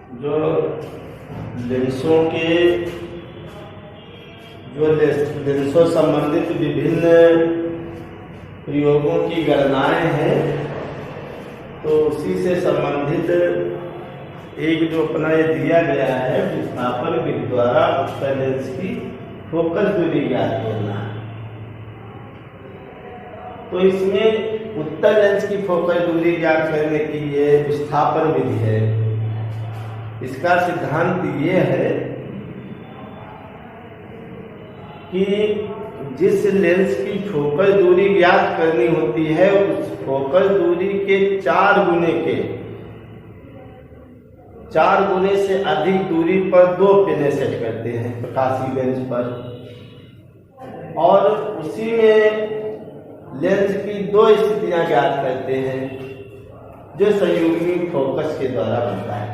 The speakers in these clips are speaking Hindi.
जो लेंसों के लेंसों संबंधित विभिन्न प्रयोगों की गणनाएं हैं, तो उसी से संबंधित एक जो अपना ये दिया गया है विस्थापन विधि द्वारा उत्तल लेंस की फोकस दूरी ज्ञात करना है। तो इसमें उत्तल लेंस की फोकस दूरी ज्ञात करने की ये विस्थापन विधि है। इसका सिद्धांत ये है कि जिस लेंस की फोकस दूरी ज्ञात करनी होती है उस फोकस दूरी के 4 गुने से अधिक दूरी पर 2 पिने सेट करते हैं प्रकाशीय लेंस पर, और उसी में लेंस की 2 स्थितियां ज्ञात करते हैं जो संयुग्मी फोकस के द्वारा बनता है।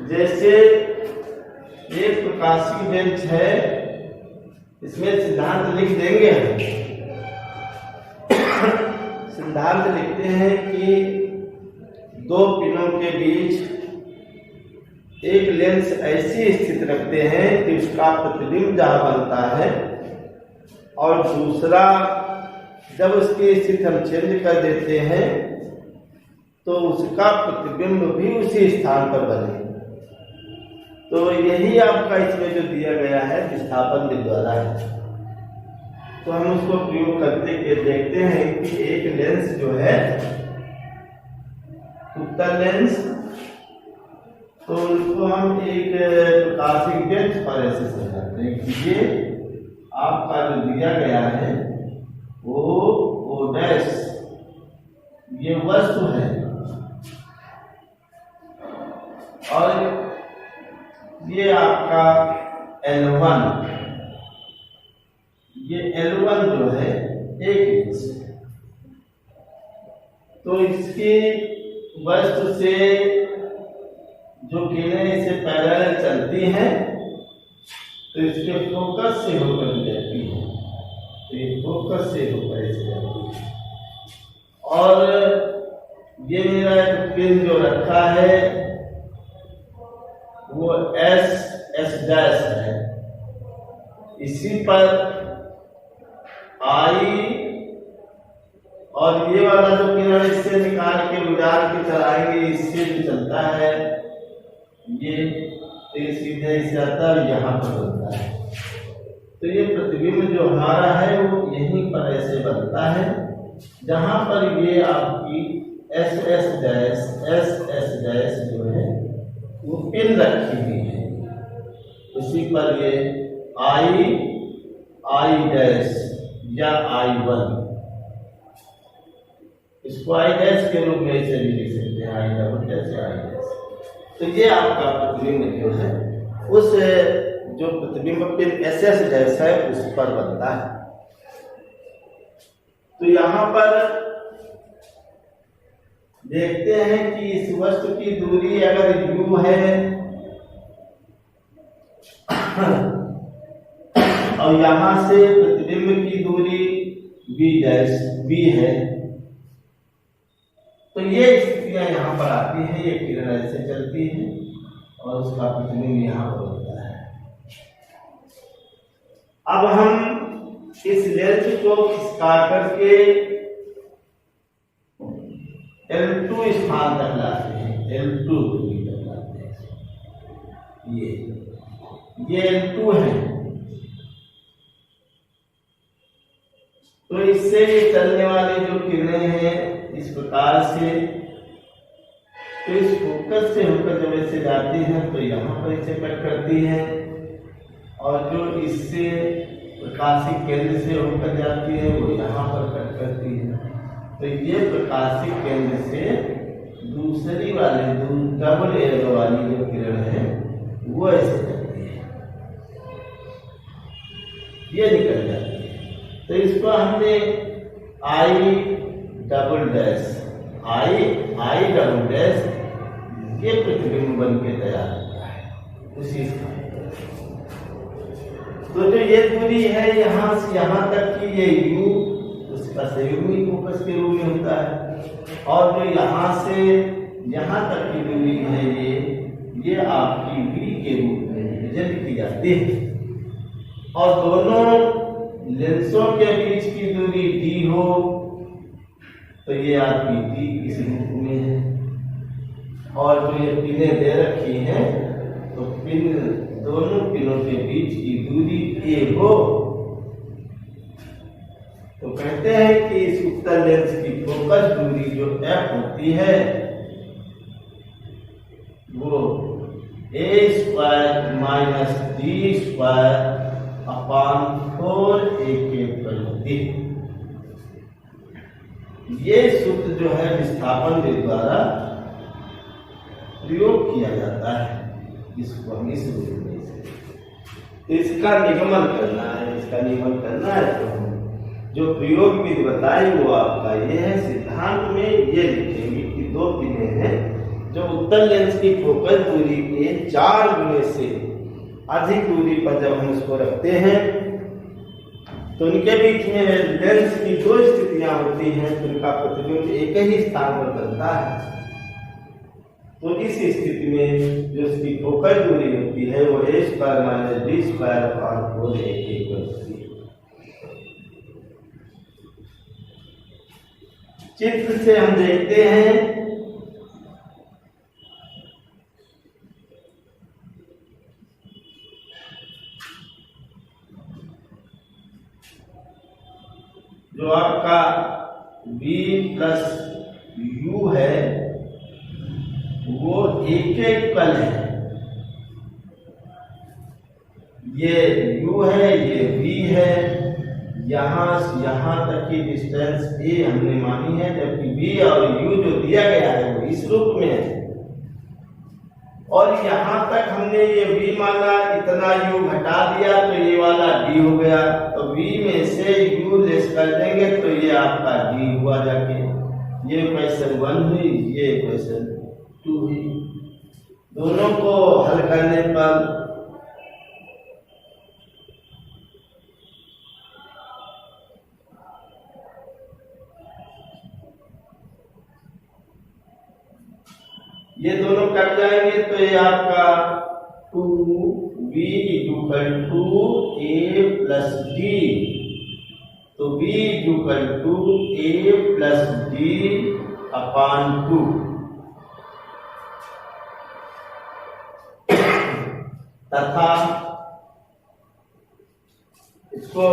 जैसे एक प्रकाशीय लेंस है, इसमें सिद्धांत लिख देंगे हम। सिद्धांत लिखते हैं कि 2 पिनों के बीच एक लेंस ऐसी स्थिति रखते हैं कि उसका प्रतिबिंब जहां बनता है, और दूसरा जब उसकी स्थिति हम चेंज कर देते हैं तो उसका प्रतिबिंब भी उसी स्थान पर बने। तो यही आपका इसमें जो दिया गया है विस्थापन विधि द्वारा है। तो हम उसको प्रयोग करते के देखते हैं कि एक लेंस जो है उत्तल लेंस, तो उसको हम एक प्रकाशीय लेंस पर ऐसे समझाते हैं कि ये आपका जो दिया गया है वो O डैश ये वस्तु है, और ये आपका L1, ये L1 जो है एक लेंस। तो इसकी वस्तु से जो किरणें इसे पैरेलल चलती हैं तो इसके फोकस से होकर जाती है, तो ये फोकस से होकर ऐसे जाती है। और ये मेरा एक पिन जो रखा है वो S डैश है, इसी पर I, और ये वाला जो किरण इससे निकाल के गुजार के चलाएंगे इससे भी चलता है, ये सीधे इसे आता है यहाँ पर बनता है। तो ये प्रतिबिंब जो हमारा है वो यहीं पर ऐसे बनता है जहां पर ये आपकी S डैश जो है वो पिन रखी हुई है, उसी पर ये I डैश या I1, इसको I डैश के रूप में इसे भी लिख सकते हैं, I डबल डैश या I डैश। तो ये आपका प्रतिबिंब जो है उस जो प्रतिबिंब पिन SS डैश है उस पर बनता है। तो यहाँ पर देखते हैं कि इस वस्तु की दूरी अगर U है और यहाँ से प्रतिबिंब की दूरी B है, तो ये स्थितियां यहाँ पर आती हैं, ये किरण ऐसे चलती है और उसका प्रतिबिंब यहाँ पर होता है। अब हम इस लेंस को खिसका करके L2 स्थान तक लाते हैं, L2 दूरी तक लाते हैं। ये L2 है, तो इससे ये चलने वाली जो किरणें हैं इस प्रकार से, तो इस फोकस से होकर जब ऐसे जाती हैं तो यहाँ पर इसे कट करती है, और जो इससे प्रकाशिक केंद्र से होकर जाती है वो यहाँ पर कट करती है। तो ये प्रकाशिक केंद्र से दूसरी वाले डबल एरो वाली जो किरण है वो ऐसे जाती है, ये निकल जाती है। तो इसको हमने I डबल डैश ये प्रतिबिंब बन के तैयार होता है उसी स्थान पर। तो जो ये दूरी है यहाँ से यहाँ तक की ये U उसका संयुग्मी फोकस के रूप में होता है, और जो यहाँ से यहाँ तक की दूरी है ये आपकी v के रूप में रिप्रेजेंट की जाती है। और दोनों लेंसों के बीच की दूरी d हो तो ये आपकी t इस रूप में है। और जो ये पिनें दे रखी हैं तो दोनों पिनों के बीच की दूरी a हो तो कहते हैं कि इस उत्तल लेंस की फोकस दूरी जो f होती है वो a² माइनस d² अपान 4a² पर होती है। ये सूत्र जो है विस्थापन के द्वारा प्रयोग किया जाता है। इसको हम इस रूप में से इसका निगमन करना है तो हम जो प्रयोग विधि बताई वो आपका ये है। सिद्धांत में ये लिखेंगे कि दो पिनें हैं जो उत्तल लेंस की फोकस दूरी के 4 गुने से अधिक दूरी पर जब हम इसको रखते हैं तो उनके बीच में लेंस की दो स्थितियां होती हैं तो उनका प्रतिबिंब एक ही स्थान पर बनता है। तो इस स्थिति में जो इसकी फोकस दूरी होती है वो a² माइनस d² अपान 4a² होती है। चित्र से हम देखते हैं जो आपका v प्लस u है वो एक पल है। ये u है, ये v है, यहाँ से यहाँ तक की डिस्टेंस a हमने मानी है, जबकि v और u जो दिया गया है वो इस रूप में है। और यहाँ तक हमने ये v माना, इतना u घटा दिया तो ये वाला d हो गया। तो v में से u लेस कर देंगे तो ये आपका d हुआ जाके। ये इक्वेशन 1 हुई, ये इक्वेशन 2 हुई। दोनों को हल करने पर ये दोनों कट जाएंगे तो ये आपका 2v equal to a plus d। तो v equal to a plus d upon 2। तथा इसको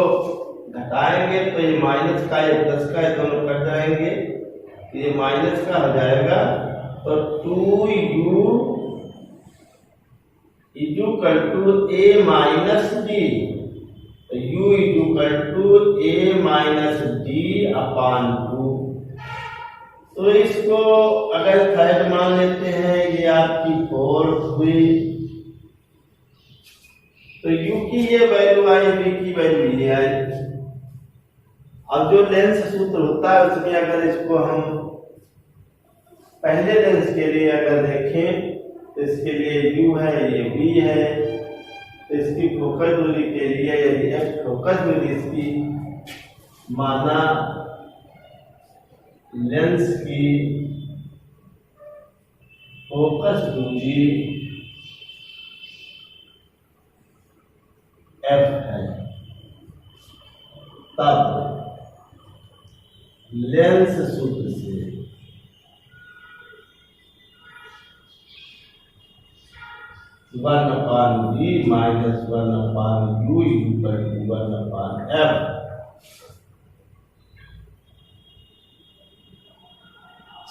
घटाएंगे तो ये माइनस का, ये प्लस का, ये दोनों कट जाएंगे तो ये माइनस का हो जाएगा। तो 2u equal to a minus d। तो u equal to a minus d upon 2। तो इसको अगर थर्ड मान लेते हैं, ये आपकी 4 हुई। तो u की ये वैल्यू आई, v की वैल्यू ये आई। अब जो लेंस सूत्र होता है उसमें अगर इसको हम पहले लेंस के लिए अगर देखें तो इसके लिए u है, ये v है। तो इसकी फोकस दूरी के लिए यदि f फोकस दूरी इसकी माना लेंस की फोकस दूरी f है, तब लेंस सूत्र से one upon v minus 1 upon u equal to 1 upon f।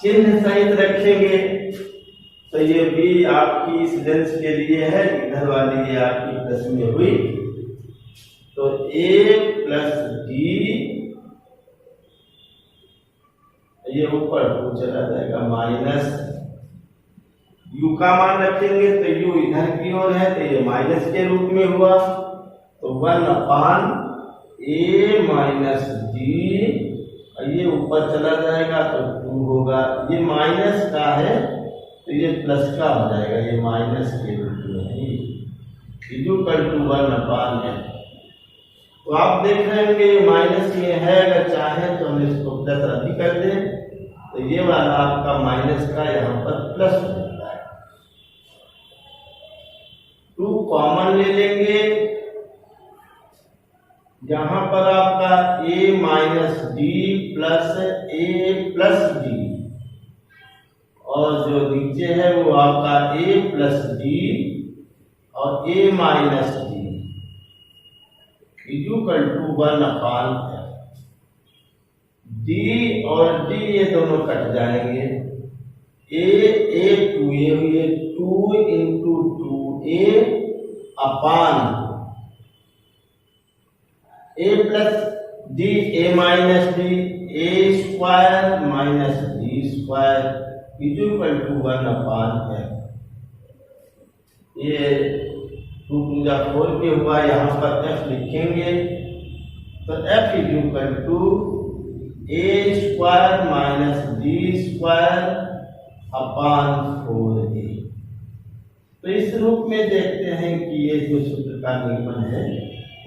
चिन्ह सहित रखेंगे तो ये v आपकी इस लेंस के लिए है, इधर वाली ये आपकी प्लस में हुई। तो a प्लस d ये ऊपर को चला जाएगा, माइनस u का मान रखेंगे तो u इधर की ओर है तो ये माइनस के रूप में हुआ। तो 1 अपान a माइनस d, ये ऊपर चला जाएगा तो 2 होगा। ये माइनस का है तो ये प्लस का हो जाएगा, ये माइनस के रूप में है। इक्वल टू 1 अपान है। तो आप देख रहे होंगे माइनस में है, अगर चाहे तो हम इसको प्लस अभी कर दें तो ये वाला आपका माइनस का यहाँ पर प्लस हो जाता है। 2 कॉमन ले लेंगे, यहाँ पर आपका a minus D plus A plus D, और जो नीचे है वो आपका a प्लस डी और a minus D equal to 1/f। D और डी ये दोनों कट जाएंगे, a 2a हुए, 2 into 2a upon a plus D a minus D a square minus D square equal to 1/f। ये 2 × 4 के हुआ, यहाँ पर f लिखेंगे तो f equal to a square minus D square upon 4a। तो इस रूप में देखते हैं कि ये जो सूत्र का नियमन है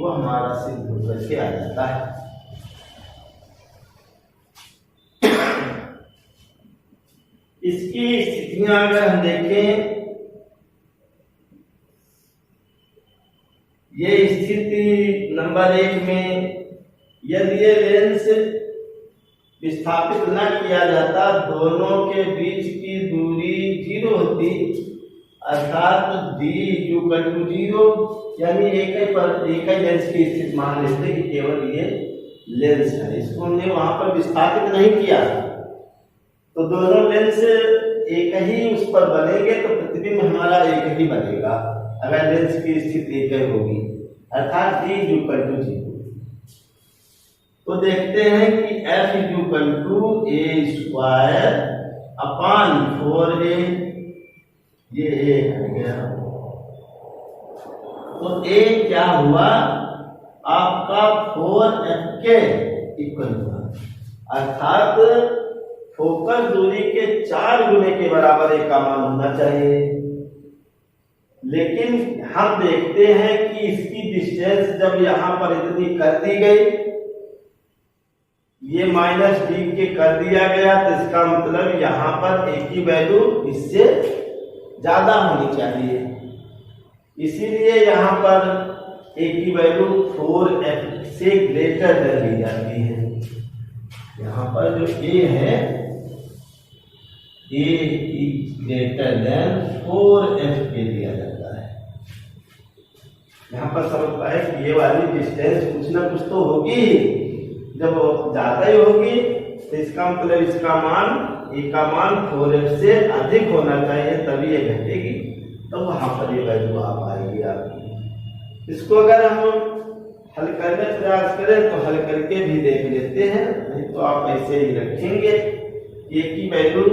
वो हमारा सिद्ध होकर के आ जाता है। इसकी स्थितियां अगर हम देखें, ये स्थिति नंबर 1 में यदि ये लेंस विस्थापित न किया जाता, दोनों के बीच की दूरी 0 होती, अर्थात d इक्वल टू 0, यानी एक ही लेंस की स्थिति मान लेते कि केवल ये लेंस है, इसको हमने वहां पर विस्थापित नहीं किया, तो दोनों लेंस एक ही उस पर बनेंगे तो प्रतिबिंब हमारा एक ही बनेगा अगर लेंस की स्थिति एक ही होगी, अर्थात d इक्वल टू 0। तो देखते हैं कि f equal to a square upon 4a, ये a हो गया, तो a क्या हुआ आपका 4f के इक्वल हुआ, अर्थात फोकस दूरी के 4 गुने के बराबर a का मान होना चाहिए। लेकिन हम देखते हैं कि इसकी डिस्टेंस जब यहाँ पर इतनी कर दी गई, ये माइनस डी के कर दिया गया, तो इसका मतलब यहाँ पर a की वैल्यू इससे ज्यादा होनी चाहिए, इसीलिए यहाँ पर a की वैल्यू 4f से ग्रेटर दे दी जाती है। यहाँ पर जो a है a is greater than 4f के दिया जाता है। यहाँ पर समझ पाए कि ये वाली डिस्टेंस कुछ ना कुछ तो होगी, जब ज्यादा ही होगी तो इसका मतलब इसका मान a का मान 4f से अधिक होना चाहिए, तभी ये घटेगी, तो वहां पर ये वैल्यू आ पाएगी आपकी। इसको अगर हम हल करने का प्रयास करें तो हल करके भी देख लेते हैं, नहीं तो आप ऐसे ही रखेंगे। a की वैल्यू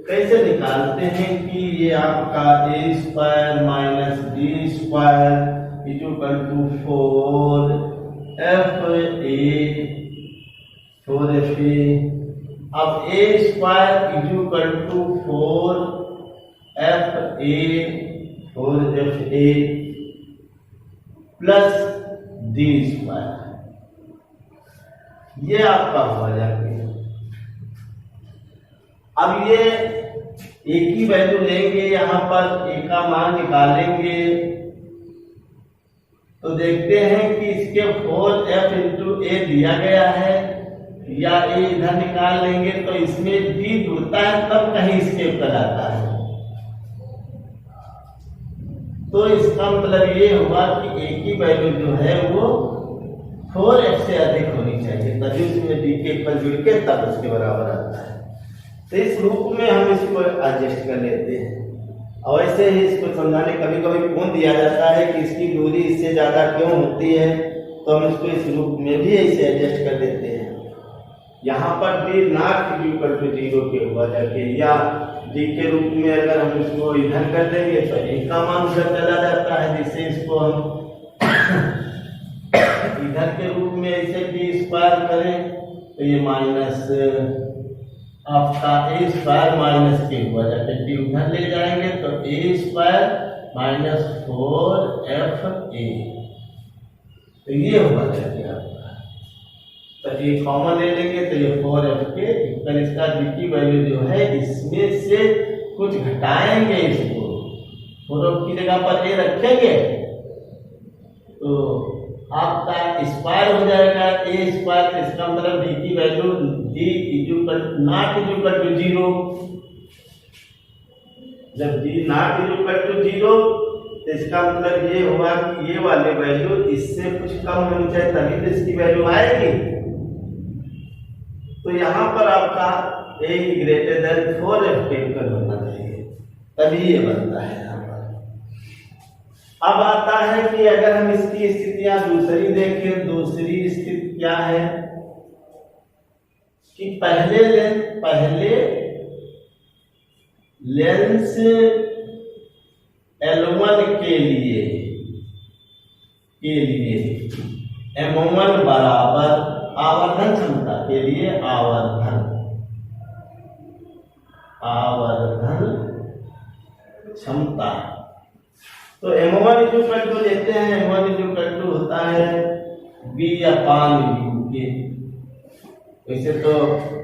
कैसे निकालते हैं कि ये आपका a square minus D square equal to 4fa। अब a square equal to 4fa plus D square, ये आपका हो जाएगा। अब ये a की वैल्यू लेंगे, यहाँ पर a का मान निकालेंगे, तो देखते हैं कि इसके 4f इंटू a दिया गया है, या a इधर निकाल लेंगे तो इसमें d जुड़ता है तब कहीं इसके ऊपर आता है, तो इसका मतलब ये हुआ कि a की वैल्यू जो है वो 4f से अधिक होनी चाहिए, तभी उसमें d के ऊपर जुड़ के तब उसके बराबर आता है। तो इस रूप में हम इसको एडजस्ट कर लेते हैं, और ऐसे ही इसको समझाने कभी कभी कौन दिया जाता है कि इसकी दूरी इससे ज्यादा क्यों होती है, तो हम इसको इस रूप में भी ऐसे एडजस्ट कर देते हैं। यहाँ पर d नॉट इक्वल टू 0 के हुआ जाके, या d के रूप में अगर हम इसको इधर कर देंगे तो a का मान उधर चला जाता है, जिससे इसको हम इधर के रूप में ऐसे d स्क्वायर करें तो ये माइनस आपका a स्क्वायर माइनस के हुआ जाके d उधर ले जाएंगे तो a स्क्वायर माइनस 4fa, तो ये हुआ जाके आपका। तो ये कॉमन ले लेंगे तो ये 4f के इक्वल इसका v की वैल्यू जो है इसमें से कुछ घटाएंगे, इसको 4f की जगह पर a रखेंगे तो आपका स्क्वायर हो जाएगा a स्क्वायर। तो इसका मतलब v की value d not equal to 0। जब d नॉट इक्वल टू 0 तो इसका मतलब ये हुआ कि ये वाली वैल्यू इससे कुछ कम होनी चाहिए तभी तो इसकी वैल्यू आएगी। तो यहाँ पर आपका a ग्रेटर देन 4f के इक्वल होना चाहिए तभी ये बनता है। यहाँ पर अब आता है कि अगर हम इसकी स्थितियां दूसरी देखें, दूसरी स्थिति क्या है कि पहले लेंस L1 के लिए M1 बराबर आवर्धन क्षमता के लिए आवर्धन क्षमता। तो M1 इक्वल टू लेते हैं, M1 इक्वल टू होता है V/U के। वैसे तो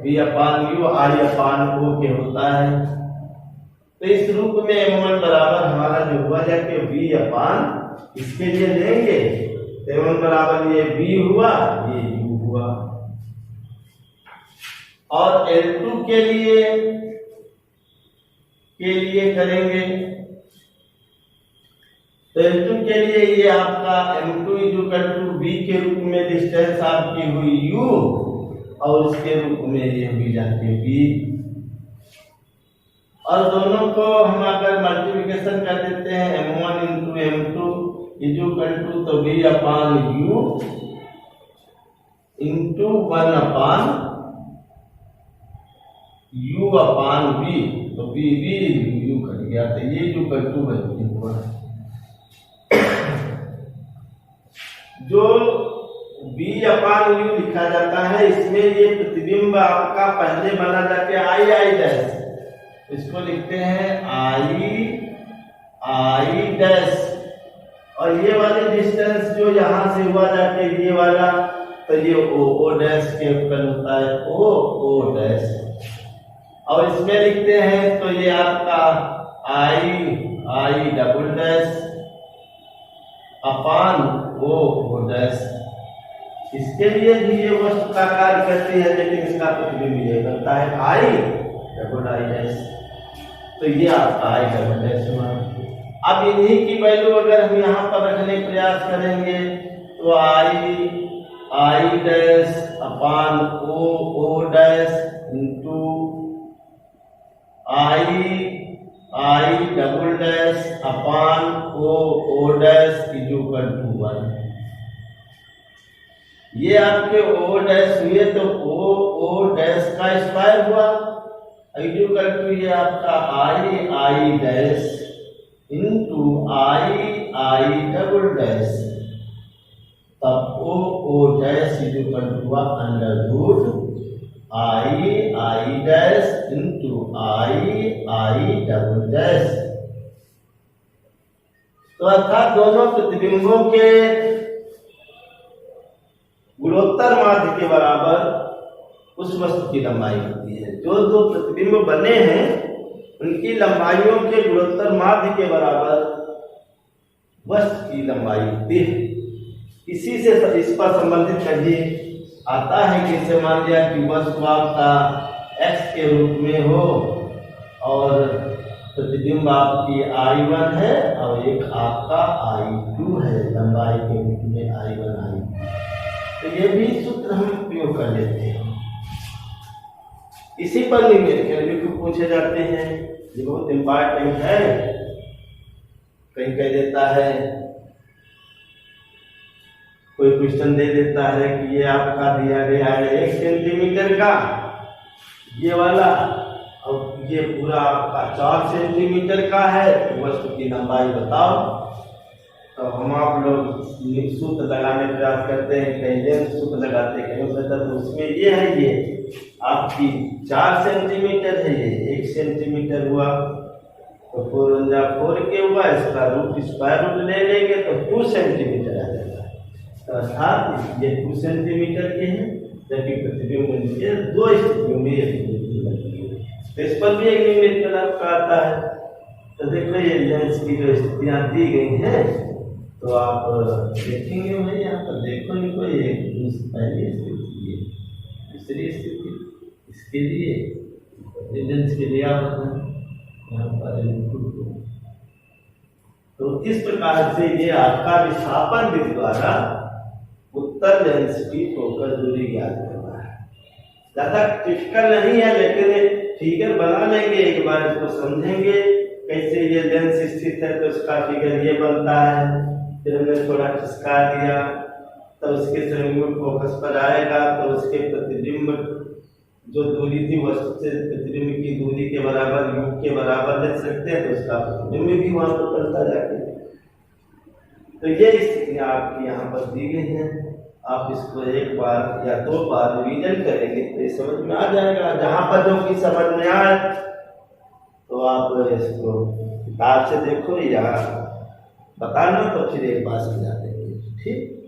V/U I/O के होता है। तो इस रूप में M1 बराबर हमारा जो हुआ जाके V/ इसके लिए लेंगे तो M1 बराबर ये V हुआ, ये U हुआ। और L2 के लिए करेंगे तो L2 के लिए ये आपका M2 इक्वल टू V के रूप में डिस्टेंस आपकी हुई U और इसके रूप में ये हुई जाती है V। और दोनों को हम अगर मल्टीप्लिकेशन कर देते हैं M1 into M2 equal to तो V/U इंटू 1/U/V तो V कट गया तो ये इक्वल टू हुआ। जो V/U लिखा जाता है इसमें ये प्रतिबिंब आपका पहले बना जाके I' इसको लिखते हैं I डैश। और ये वाली डिस्टेंस जो यहां से हुआ जाके ये वाला तो ये O डैश के इक्वल होता है O डैश। और इसमें लिखते हैं तो ये आपका I double dash upon O dash. इसके लिए भी ये वस्तु का कार्य करती है लेकिन इसका प्रतिबिंब ये करता है I डबल I डैश। तो ये आपका I डबल डैश हुआ। अब इन्हीं की वैल्यू अगर हम यहाँ पर रखने का प्रयास करेंगे तो I dash upon O dash into I double dash upon O dash equal to 1। ये आपके O डैश हुए तो O डैश का स्क्वायर हुआ इक्वल टू ये आपका I dash into I double dash तब O डैश इक्वल टू हुआ under root I dash into I double dash. तो अर्थात दोनों प्रतिबिंबों के गुणोत्तर माध्य के बराबर उस वस्तु की लंबाई होती है। जो दो प्रतिबिंब बने हैं उनकी लंबाइयों के गुणोत्तर माध्य के बराबर वस्तु की लंबाई होती है। इसी से इस पर संबंधित कहिए आता है कि इसे मान लिया कि वस्तु आपका x के रूप में हो और प्रतिबिंब आपकी I1 है और एक आपका I2 है, लंबाई के रूप में I1 I2। तो ये भी सूत्र हम उपयोग कर लेते हैं। इसी पर न्यूमेरिकल भी पूछे जाते हैं, ये बहुत इंपॉर्टेंट है। कहीं कह देता है, कोई क्वेश्चन दे देता है कि ये आपका दिया गया है 1 सेंटीमीटर का ये वाला और ये पूरा आपका 4 सेंटीमीटर का है, तो वस्तु की लंबाई बताओ। तो हम आप लोग सूत्र लगाने का प्रयास करते हैं, कहीं लेंथ सूत्र लगाते हैं, कहीं होता तो उसमें ये है, ये आपकी 4 सेंटीमीटर है, ये 1 सेंटीमीटर हुआ तो 4 के हुआ, इसका रूट स्क्वायर रूट ले लेंगे तो 2 सेंटीमीटर आ जाएगा। तो अर्थात ये 2 सेंटीमीटर के हैं, प्रतिबिंब के दो स्थितियों में एक दूरी लगती है। तो इस पर भी एक नियमित तरह का आता है। तो देखो ये लेंस की जो स्थितियां दी गई हैं, तो आप देखेंगे भाई यहाँ पर देखो इनको, ये पहली स्थिति है, दूसरी स्थिति इसके लिए लेंस के लिए यहाँ पर इनपुट को। तो इस प्रकार से ये आपका विस्थापन विधि द्वारा उत्तर लेंस की फोकस दूरी ज्ञात करना है। ज्यादा क्रिटिकल नहीं है, लेकिन फिगर बना लेंगे, एक बार इसको समझेंगे कैसे ये लेंस स्थित है तो उसका फिगर ये बनता है। फिर हमने थोड़ा खिसका दिया तो उसके संयुग्म फोकस पर आएगा, तो उसके प्रतिबिंब जो दूरी थी वस्तु से प्रतिबिंब की दूरी के बराबर युग के बराबर देख सकते हैं, तो उसका प्रतिबिंब भी वहां पर बनता जाके। तो ये स्थितियां आपकी यहाँ पर दी गई हैं। आप इसको एक बार या दो बार रिवीजन करेंगे तो ये समझ में आ जाएगा। जहां पर जो कि समझ में आए तो आप इसको किताब से देखो या बताना, तो फिर एक बार समझा देंगे। ठीक।